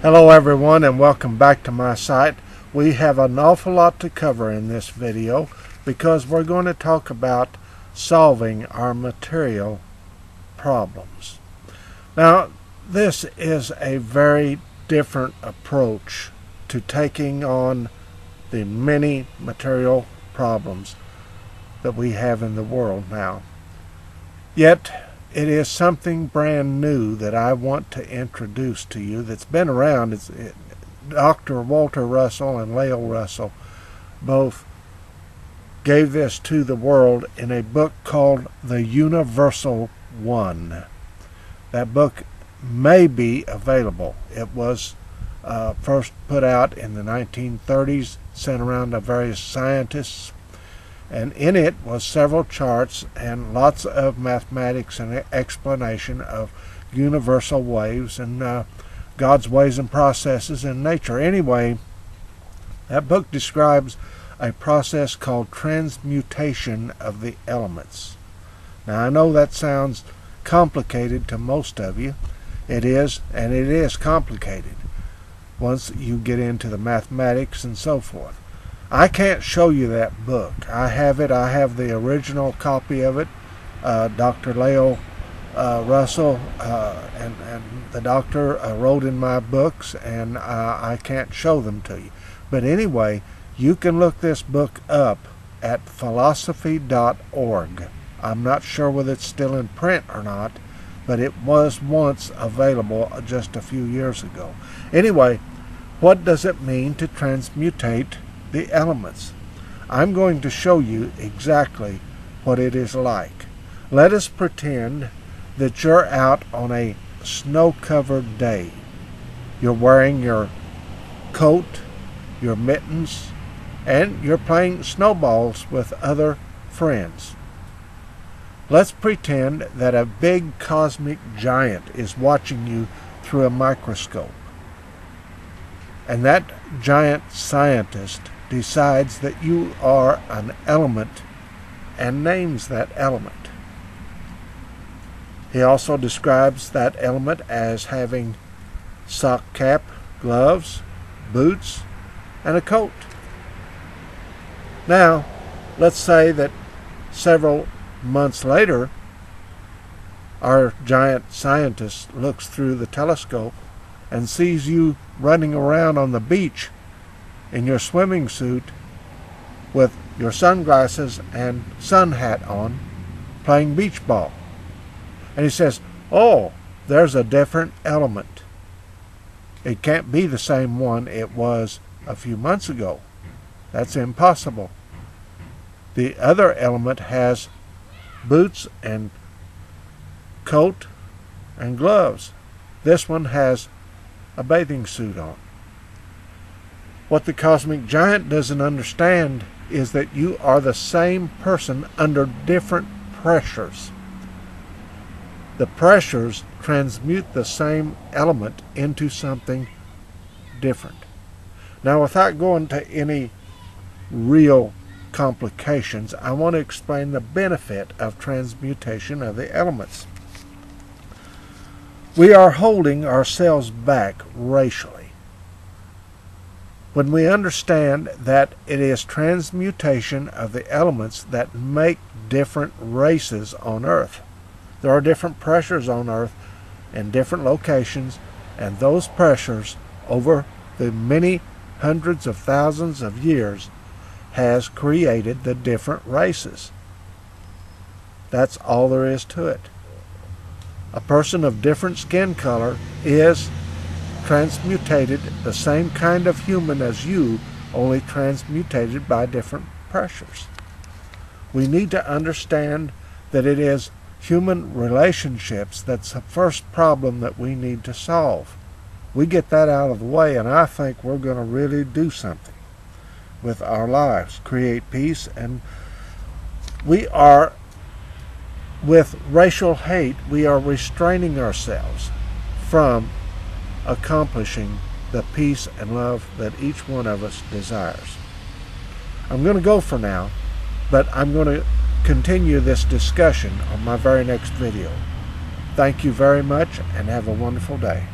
Hello everyone, and welcome back to my site. We have an awful lot to cover in this video because we're going to talk about solving our material problems. Now, this is a very different approach to taking on the many material problems that we have in the world now. Yet, it is something brand new that I want to introduce to you that's been around. Dr. Walter Russell and Leo Russell both gave this to the world in a book called The Universal One. That book may be available. It was first put out in the 1930s, sent around to various scientists, and in it was several charts and lots of mathematics and explanation of universal waves and God's ways and processes in nature. Anyway, that book describes a process called transmutation of the elements. Now, I know that sounds complicated to most of you. It is, and it is complicated once you get into the mathematics and so forth. I can't show you that book. I have it. I have the original copy of it. Dr. Leo Russell and the doctor wrote in my books, and I can't show them to you. But anyway, you can look this book up at philosophy.org. I'm not sure whether it's still in print or not, but it was once available just a few years ago. Anyway, what does it mean to transmutate the elements? I'm going to show you exactly what it is like. Let us pretend that you're out on a snow-covered day. You're wearing your coat, your mittens, and you're playing snowballs with other friends. Let's pretend that a big cosmic giant is watching you through a microscope. And that giant scientist decides that you are an element and names that element. He also describes that element as having sock cap, gloves, boots, and a coat. Now, let's say that several months later, our giant scientist looks through the telescope and sees you running around on the beach in your swimming suit with your sunglasses and sun hat on, playing beach ball. And he says, "Oh, there's a different element. It can't be the same one it was a few months ago. That's impossible. The other element has boots and coat and gloves. This one has a bathing suit on." What the cosmic giant doesn't understand is that you are the same person under different pressures. The pressures transmute the same element into something different. Now, without going to any real complications, I want to explain the benefit of transmutation of the elements. We are holding ourselves back racially when we understand that it is transmutation of the elements that make different races on Earth. There are different pressures on Earth in different locations, and those pressures over the many hundreds of thousands of years has created the different races. That's all there is to it. A person of different skin color is transmutated, the same kind of human as you, only transmutated by different pressures. We need to understand that it is human relationships that's the first problem that we need to solve. We get that out of the way, and I think we're going to really do something with our lives, create peace. And we are, with racial hate, we are restraining ourselves from accomplishing the peace and love that each one of us desires. I'm going to go for now, but I'm going to continue this discussion on my very next video. Thank you very much, and have a wonderful day.